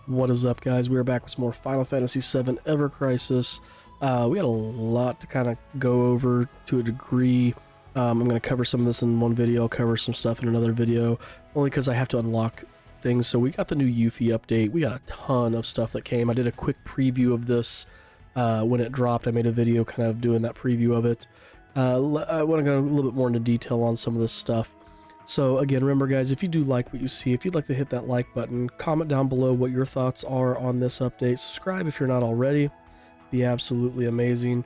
What is up, guys? We are back with some more Final Fantasy VII Ever Crisis. We had a lot to kind of go over to a degree. I'm going to cover some of this in one video, I'll cover some stuff in another video, only because I have to unlock things. So we got the new Yuffie update. We got a ton of stuff that came. I did a quick preview of this when it dropped. I made a video kind of doing that preview of it. I want to go a little bit more into detail on some of this stuff. So again, remember guys, if you do like what you see, if you'd like to hit that like button, comment down below what your thoughts are on this update, subscribe if you're not already, be absolutely amazing,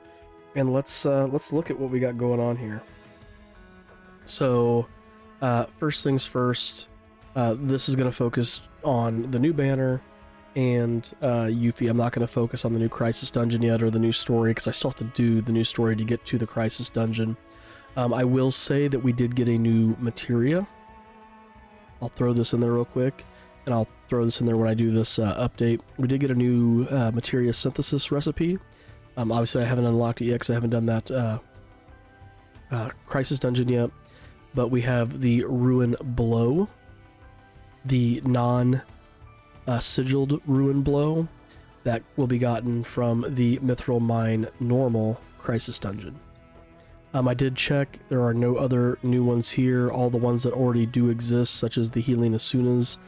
and let's look at what we got going on here. So first things first, this is going to focus on the new banner and Yuffie. I'm not going to focus on the new Crisis Dungeon yet or the new story, because I still have to do the new story to get to the Crisis Dungeon. I will say that we did get a new materia. I'll throw this in there real quick, and I'll throw this in there when I do this update. We did get a new materia synthesis recipe. Obviously, I haven't unlocked it yet because I haven't done that Crisis Dungeon yet. But we have the Ruin Blow, the non-sigiled Ruin Blow that will be gotten from the Mithril Mine normal Crisis Dungeon. I did check, there are no other new ones here. All the ones that already do exist, such as the Healing Asunas,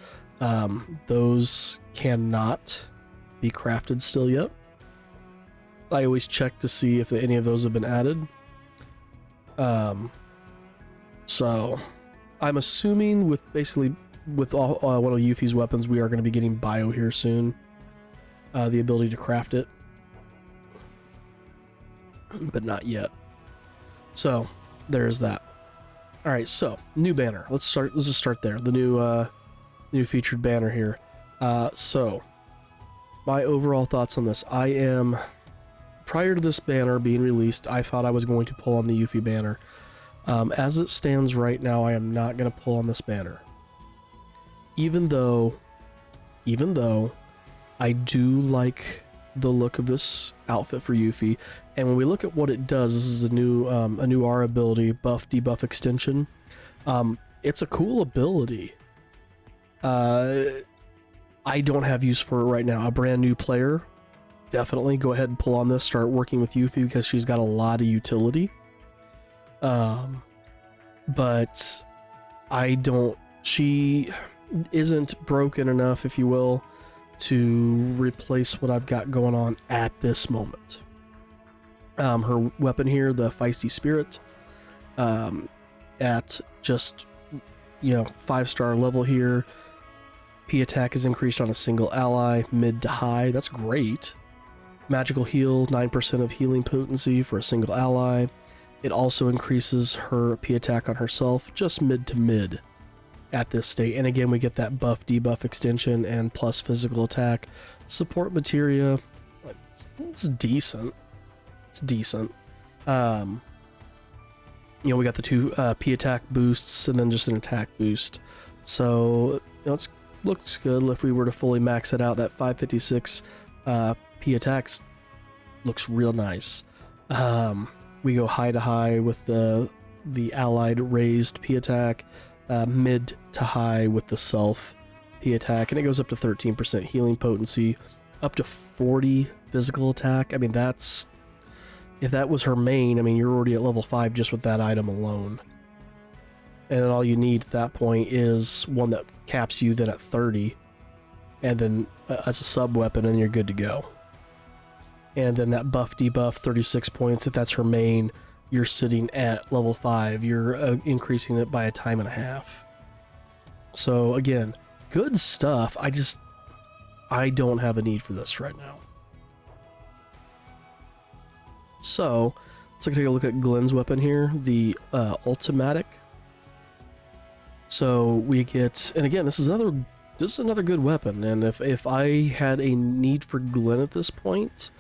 those cannot be crafted still yet. I always check to see if any of those have been added. So I'm assuming with all, one of Yuffie's weapons, we are going to be getting bio here soon. The ability to craft it. But not yet. So there's that. All right, so new banner. Let's just start there. The new featured banner here. So my overall thoughts on this. Prior to this banner being released, I thought I was going to pull on the Yuffie banner. As it stands right now, I am not going to pull on this banner. Even though I do like the look of this outfit for Yuffie, and when we look at what it does, this is a new R ability, buff debuff extension. It's a cool ability. I don't have use for it right now. A brand new player, definitely go ahead and pull on this, start working with Yuffie, because she's got a lot of utility. But she isn't broken enough, if you will, to replace what I've got going on at this moment. Her weapon here, the Feisty Spirit, at just 5-star level here, P attack is increased on a single ally, mid to high. That's great. Magical heal, 9% of healing potency for a single ally. It also increases her P attack on herself, just mid to mid at this state. And again, we get that buff debuff extension and plus physical attack. Support materia, it's decent. It's decent. We got the two P attack boosts and then just an attack boost. So it looks good. If we were to fully max it out, that 556 P attacks looks real nice. We go high to high with the allied raised P attack, mid to high with the self P attack, and it goes up to 13% healing potency, up to 40 physical attack. I mean, if that was her main, I mean, you're already at level 5 just with that item alone. And then all you need at that point is one that caps you then at 30, and then as a sub weapon, and you're good to go. And then that buff debuff, 36 points, if that's her main, you're sitting at level 5. You're increasing it by a time and a half. So again, good stuff. I don't have a need for this right now. So let's take a look at Glenn's weapon here, the Ultimatic. So we get, and again, this is another good weapon. And if I had a need for Glenn at this point,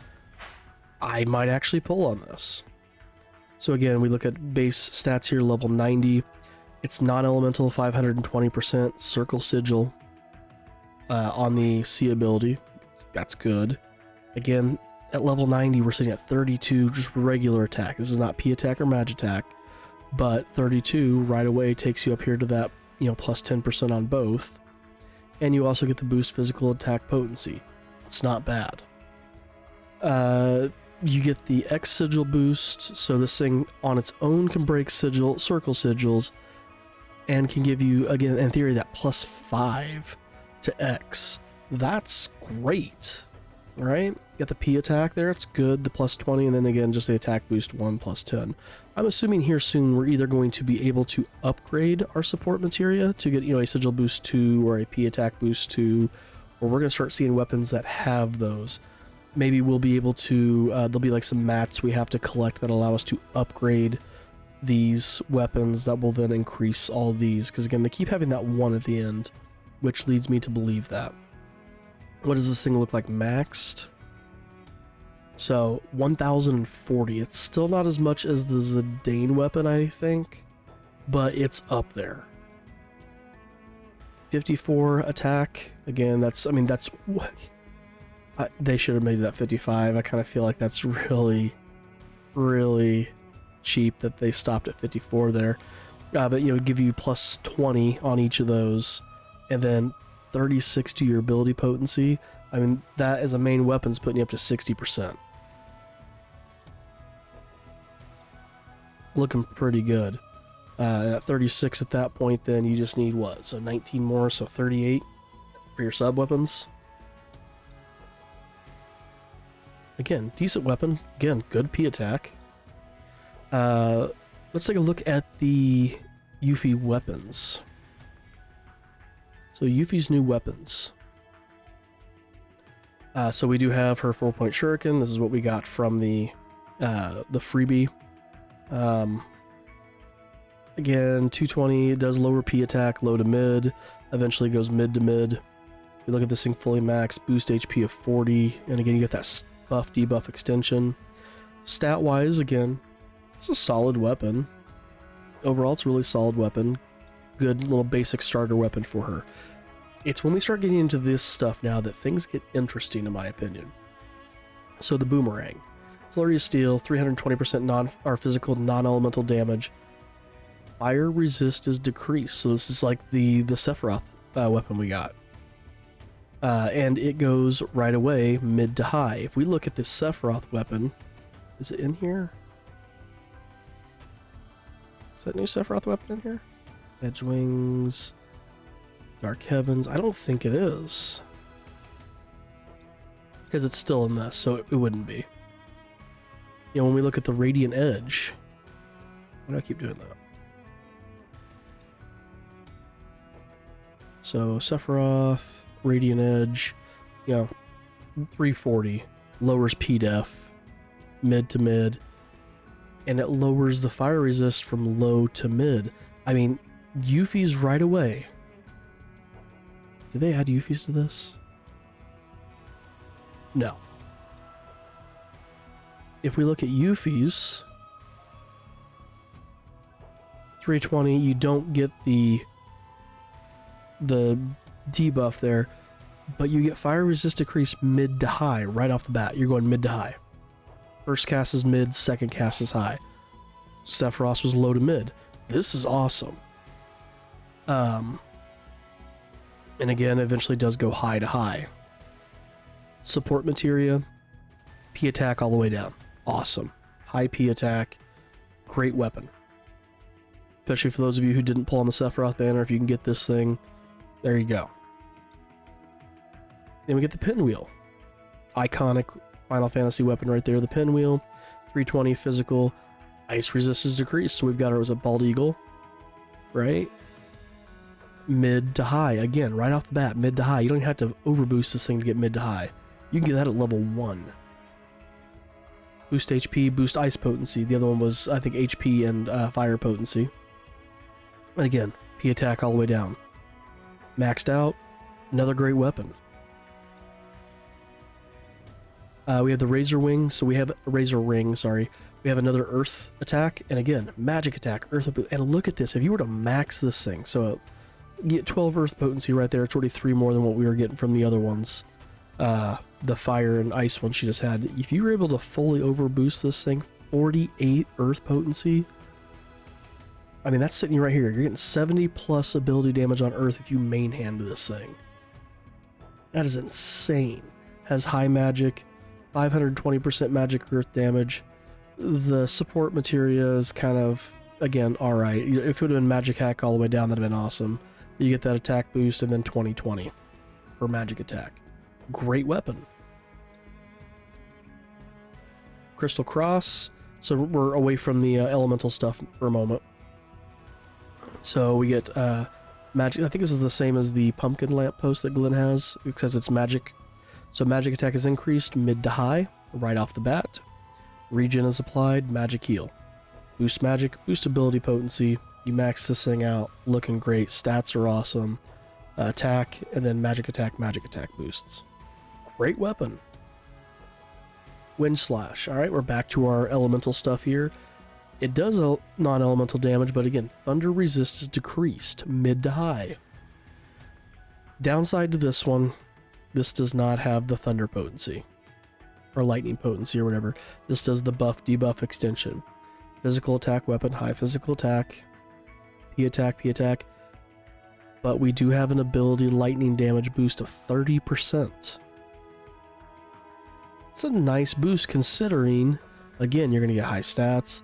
I might actually pull on this. So again, we look at base stats here, level 90. It's non-elemental, 520%, circle sigil on the C ability. That's good. Again, at level 90, we're sitting at 32, just regular attack. This is not P attack or Mag attack, but 32 right away takes you up here to that, plus 10% on both. and you also get the boost physical attack potency. It's not bad. You get the X sigil boost, so this thing on its own can break circle sigils, and can give you, again, in theory, that +5 to X. That's great, right? Get the P attack there, it's good, the +20, and then again, just the attack boost 1 +10. I'm assuming here soon we're either going to be able to upgrade our support materia to get, a sigil boost 2 or a P attack boost 2, or we're going to start seeing weapons that have those. Maybe we'll be able to, there'll be like some mats we have to collect that allow us to upgrade these weapons that will then increase all these, because again, they keep having that 1 at the end, which leads me to believe that. What does this thing look like maxed? So 1040. It's still not as much as the Zidane weapon, I think, but it's up there. 54 attack. Again, that's they should have made that 55. I kind of feel like that's really, really cheap that they stopped at 54 there. But give you +20 on each of those, and then 36 to your ability potency. I mean, that as a main weapon's putting you up to 60%. Looking pretty good. At 36 at that point, then you just need what? So 19 more, so 38 for your sub weapons. Again, decent weapon. Again, good P attack. Let's take a look at the Yuffie weapons. So Yuffie's new weapons. So we do have her 4-point shuriken. This is what we got from the freebie. Again, 220. It does lower P attack, low to mid. Eventually goes mid to mid. If you look at this thing fully maxed, boost HP of 40, and again you get that buff debuff extension. Stat wise, again, it's a solid weapon. Overall, it's a really solid weapon. Good little basic starter weapon for her. It's when we start getting into this stuff now that things get interesting, in my opinion. So the boomerang, flurry of steel, 320% physical non-elemental damage. Fire resist is decreased, so this is like the Sephiroth weapon we got. And it goes right away mid to high. If we look at this Sephiroth weapon, is it in here? Is that new Sephiroth weapon in here? Edge Wings, Dark Heavens. I don't think it is, because it's still in this, so it wouldn't be. When we look at the Radiant Edge, why do I keep doing that? So Sephiroth, Radiant Edge, 340, lowers P-Def, mid to mid, and it lowers the fire resist from low to mid. I mean, Yuffie's right away. Did they add Yuffie's to this? No. If we look at Yuffie's, 320, you don't get the debuff there, but you get fire resist decrease mid to high right off the bat. You're going mid to high. First cast is mid, second cast is high. Sephiroth was low to mid. This is awesome. And again, eventually does go high to high. Support materia, P attack all the way down. Awesome. High P attack, great weapon. Especially for those of you who didn't pull on the Sephiroth banner, if you can get this thing, there you go. Then we get the pinwheel. Iconic Final Fantasy weapon right there, the pinwheel. 320 physical. Ice resistance decreased, so we've got a Bald Eagle, right? Mid to high. Again, right off the bat, mid to high. You don't even have to overboost this thing to get mid to high. You can get that at level 1. Boost HP, boost ice potency. The other one was, I think, HP and fire potency. And again, P attack all the way down. Maxed out. Another great weapon. We have the Razor Wing, so we have Razor Ring, sorry. We have another Earth attack, and again, Magic attack, Earth, and look at this. If you were to max this thing, so get 12 Earth potency right there, it's already 3 more than what we were getting from the other ones. The Fire and Ice one she just had. If you were able to fully overboost this thing, 48 Earth potency, I mean, that's sitting right here. You're getting 70 plus ability damage on Earth if you main hand this thing. That is insane. Has high magic, 520% magic earth damage. The support materia is kind of, again, alright. If it would have been magic hack all the way down, that would have been awesome. You get that attack boost and then 20/20 for magic attack. Great weapon. Crystal Cross. So we're away from the elemental stuff for a moment. So we get magic. I think this is the same as the pumpkin lamppost that Glenn has, except it's magic. So magic attack is increased mid to high right off the bat. Regen is applied, magic heal. Boost magic, boost ability potency. You max this thing out, looking great. Stats are awesome. Attack, and then magic attack boosts. Great weapon. Wind Slash. Alright, we're back to our elemental stuff here. It does non-elemental damage, but again, thunder resist is decreased mid to high. Downside to this one, this does not have the thunder potency. Or lightning potency or whatever. This does the buff debuff extension. Physical attack weapon, high physical attack, P attack. But we do have an ability lightning damage boost of 30%. It's a nice boost considering, again, you're going to get high stats.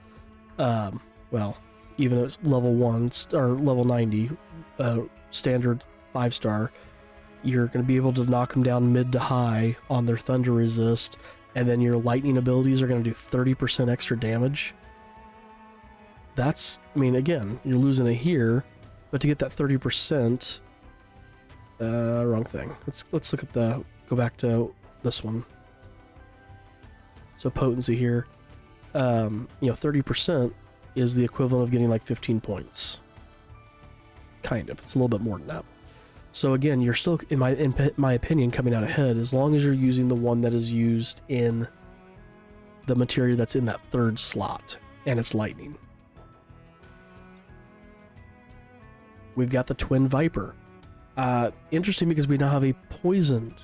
Well, even at level 1 or level 90, standard 5-star, you're going to be able to knock them down mid to high on their thunder resist, and then your lightning abilities are going to do 30% extra damage. That's, I mean, again, you're losing it here, but to get that 30%, wrong thing. Let's look at go back to this one. So potency here, 30% is the equivalent of getting like 15 points. Kind of, it's a little bit more than that. So again, you're still, in my opinion, coming out ahead as long as you're using the one that is used in the material that's in that third slot, and it's lightning. We've got the Twin Viper. Interesting because we now have a poisoned.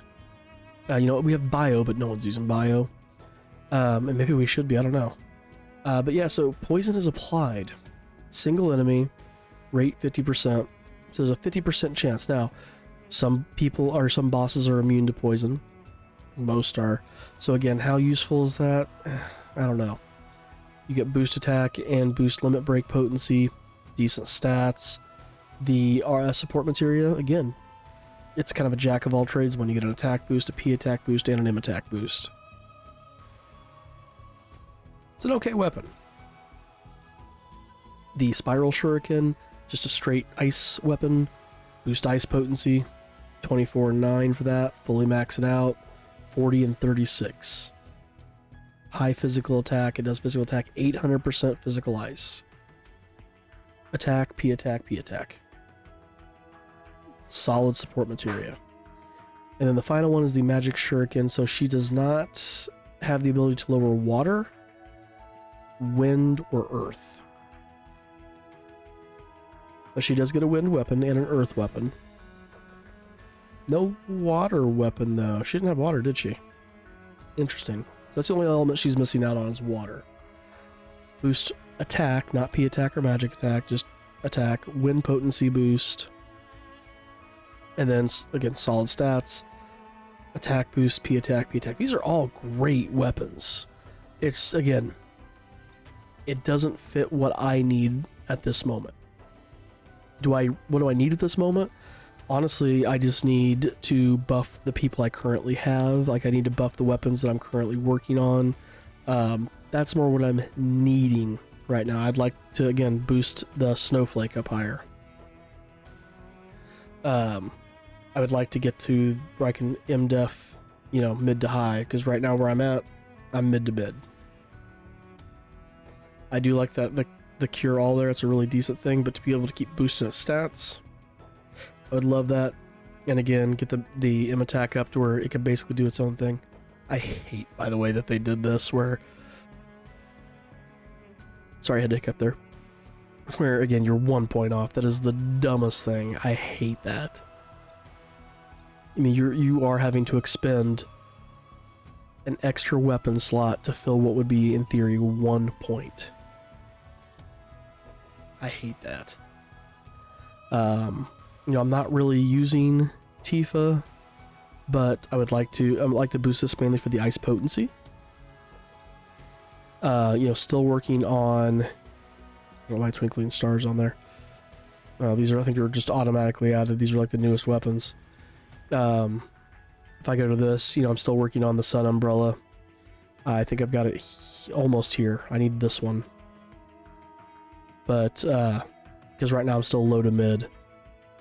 We have bio, but no one's using bio. And maybe we should be, I don't know. But yeah, so poison is applied. Single enemy, rate 50%. So there's a 50% chance. Now, some bosses are immune to poison. Most are. So again, how useful is that? I don't know. You get boost attack and boost limit break potency, decent stats. The support materia, again, it's kind of a jack of all trades when you get an attack boost, a P attack boost, and an M attack boost. It's an okay weapon. The Spiral Shuriken, just a straight ice weapon. Boost ice potency, 24 and 9 for that. Fully max it out, 40 and 36. High physical attack, it does physical attack, 800% physical ice. Attack, P attack, P attack. Solid support materia. And then the final one is the Magic Shuriken, so she does not have the ability to lower water, wind, or earth. But she does get a wind weapon and an earth weapon. No water weapon, though. She didn't have water, did she? Interesting. So that's the only element she's missing out on is water. Boost attack, not P attack or magic attack, just attack. Wind potency boost. And then, again, solid stats. Attack boost, P attack, P attack. These are all great weapons. It's, again, it doesn't fit what I need at this moment. What do I need at this moment? Honestly, I just need to buff the people I currently have. Like, I need to buff the weapons that I'm currently working on. That's more what I'm needing right now. I'd like to, again, boost the Snowflake up higher. I would like to get to where I can MDef, mid to high, because right now where I'm at, I'm mid to mid. I do like that the cure all there. It's a really decent thing, but to be able to keep boosting its stats, I would love that. And again, get the M attack up to where it can basically do its own thing. I hate, by the way, that they did this where... Sorry, I had to hiccup there. Where, again, you're 1 point off. That is the dumbest thing. I hate that. I mean, you are having to expend an extra weapon slot to fill what would be, in theory, 1 point. I hate that. I'm not really using Tifa but I would like to boost this mainly for the ice potency. Still working on, I don't know why twinkling stars on there. These are, I think, are just automatically added. These are like the newest weapons. If I go to this, I'm still working on the sun umbrella. I think I've got it almost here. I need this one. But, because right now I'm still low to mid.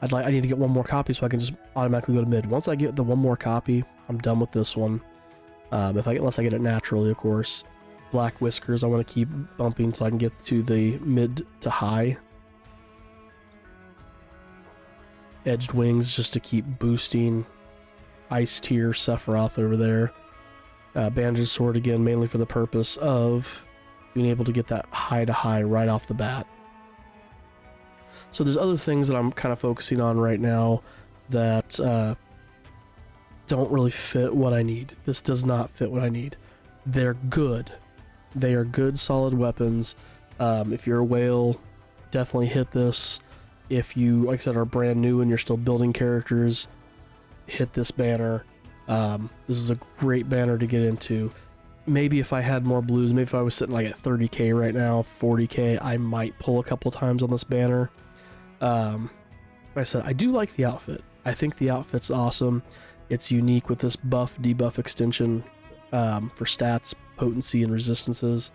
I need to get one more copy so I can just automatically go to mid. Once I get the one more copy, I'm done with this one. Unless I get it naturally, of course. Black whiskers, I want to keep bumping so I can get to the mid to high. Edged wings just to keep boosting ice tier Sephiroth over there. Bandaged sword again, mainly for the purpose of being able to get that high to high right off the bat. So there's other things that I'm kind of focusing on right now that don't really fit what I need. This does not fit what I need. They're good. They are good, solid weapons. If you're a whale, definitely hit this. If you, like I said, are brand new and you're still building characters, hit this banner. This is a great banner to get into. Maybe if I had more blues, maybe if I was sitting like at 30k right now, 40k, I might pull a couple times on this banner. Like I said, I do like the outfit. I think the outfit's awesome. It's unique with this buff debuff extension for stats, potency, and resistances.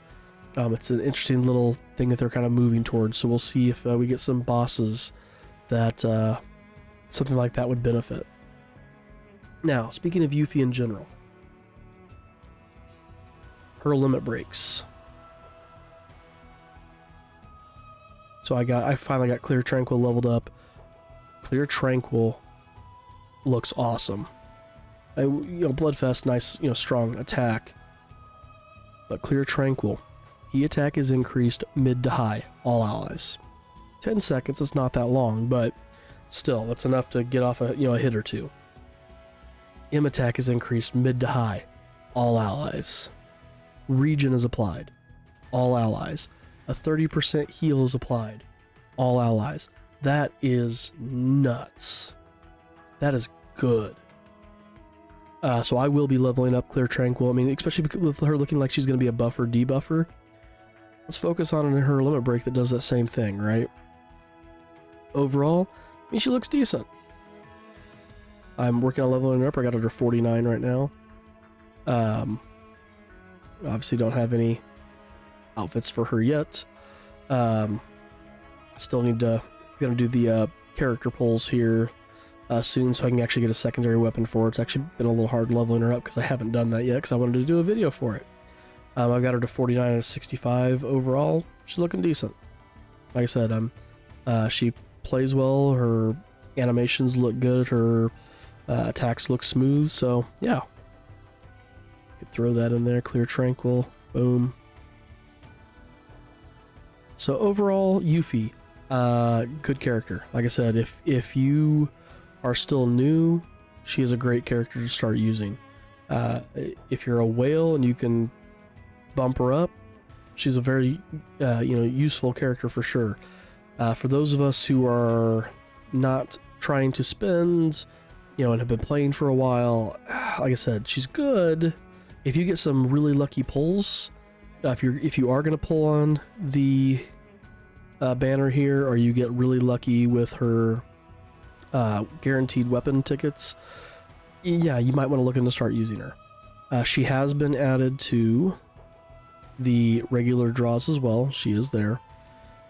It's an interesting little thing that they're kind of moving towards, so we'll see if we get some bosses that something like that would benefit. Now, speaking of Yuffie in general, her limit breaks. So I finally got Clear Tranquil leveled up. Clear Tranquil looks awesome. Bloodfest, nice, strong attack. But Clear Tranquil, key attack is increased mid to high, all allies. 10 seconds, it's not that long, but still, that's enough to get off a hit or two. M attack is increased mid to high, all allies. Regen is applied, all allies. A 30% heal is applied, all allies. That is nuts. That is good. So I will be leveling up Clear Tranquil. I mean, especially with her looking like she's going to be a buffer, debuffer. Let's focus on her limit break that does that same thing, right? Overall, I mean, she looks decent. I'm working on leveling her up. I got her to 49 right now. Obviously don't have any outfits for her yet. Still need to gonna do the character pulls here soon so I can actually get a secondary weapon for her. It's actually been a little hard leveling her up because I haven't done that yet because I wanted to do a video for it. I've got her to 49 and 65 overall. She's looking decent. Like I said, she plays well. Her animations look good. Her attacks look smooth. So yeah, could throw that in there. Clear Tranquil. Boom. So overall, Yuffie, good character. Like I said, if you are still new, she is a great character to start using. If you're a whale and you can bump her up, she's a very useful character for sure. For those of us who are not trying to spend, and have been playing for a while, like I said, she's good. If you get some really lucky pulls, if you are going to pull on the banner here, or you get really lucky with her guaranteed weapon tickets, yeah, you might want to look into start using her. She has been added to the regular draws as well. She is there.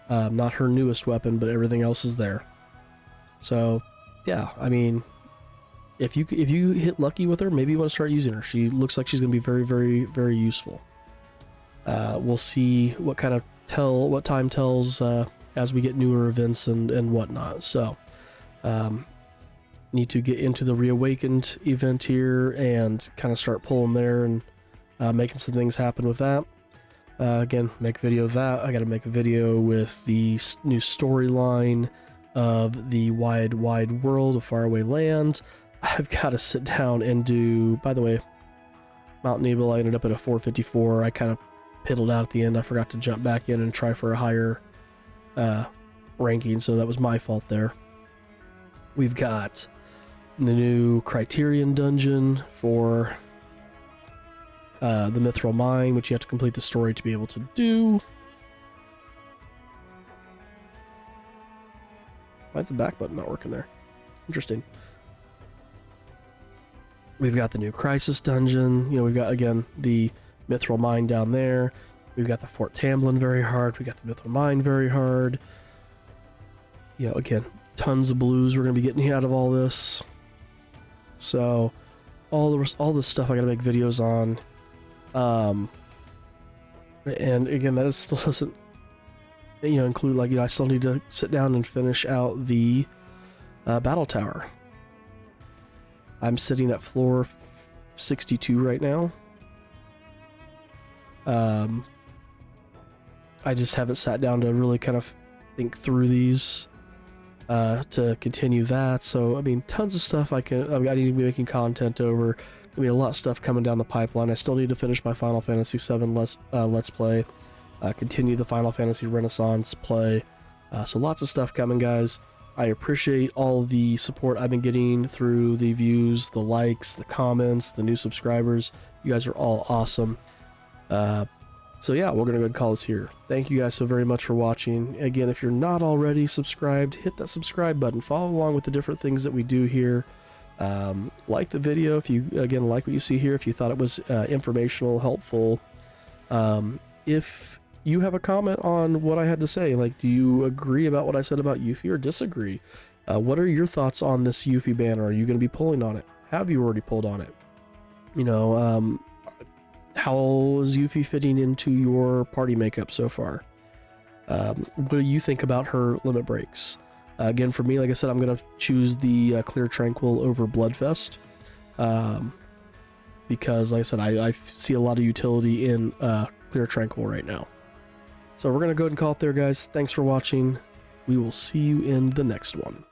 Not her newest weapon, but everything else is there. So yeah, I mean, if you hit lucky with her, maybe you want to start using her. She looks like she's going to be very, very, very useful. We'll see what time tells as we get newer events and whatnot. So need to get into the Reawakened event here and kind of start pulling there and making some things happen with that. Again, make a video of that. I got to make a video with the new storyline of the wide world of Faraway Land. I've got to sit down and do, by the way, Mount Nebel, I ended up at a 454. I kind of piddled out at the end. I forgot to jump back in and try for a higher ranking, so that was my fault there. We've got the new Criterion dungeon for the Mithril Mine, which you have to complete the story to be able to do. Why is the back button not working there? Interesting. We've got the new Crisis dungeon. You know, we've got, again, the Mithril Mine down there. We've got the Fort Tamblin very hard. We got the Mithril Mine very hard. You know, again, tons of blues we're going to be getting out of all this. So, all this stuff I got to make videos on. And again, that still doesn't, you know, include, like, you know, I still need to sit down and finish out the battle tower. I'm sitting at floor 62 right now. I just haven't sat down to really kind of think through these to continue that. So, I mean, tons of stuff I need to be making content over. There'll be a lot of stuff coming down the pipeline. I still need to finish my Final Fantasy VII Let's Play. Continue the Final Fantasy Renaissance play. So lots of stuff coming, guys. I appreciate all the support I've been getting through the views, the likes, the comments, the new subscribers. You guys are all awesome. So yeah, we're going to go ahead and call this here. Thank you guys so very much for watching. Again, if you're not already subscribed, hit that subscribe button. Follow along with the different things that we do here. Like the video if you, again, like what you see here, if you thought it was informational, helpful. If you have a comment on what I had to say, like, do you agree about what I said about Yuffie or disagree? What are your thoughts on this Yuffie banner? Are you going to be pulling on it? Have you already pulled on it? You know, how is Yuffie fitting into your party makeup so far? What do you think about her limit breaks? Again, for me, like I said, I'm going to choose the Clear Tranquil over Bloodfest. Because, like I said, I see a lot of utility in Clear Tranquil right now. So we're going to go ahead and call it there, guys. Thanks for watching. We will see you in the next one.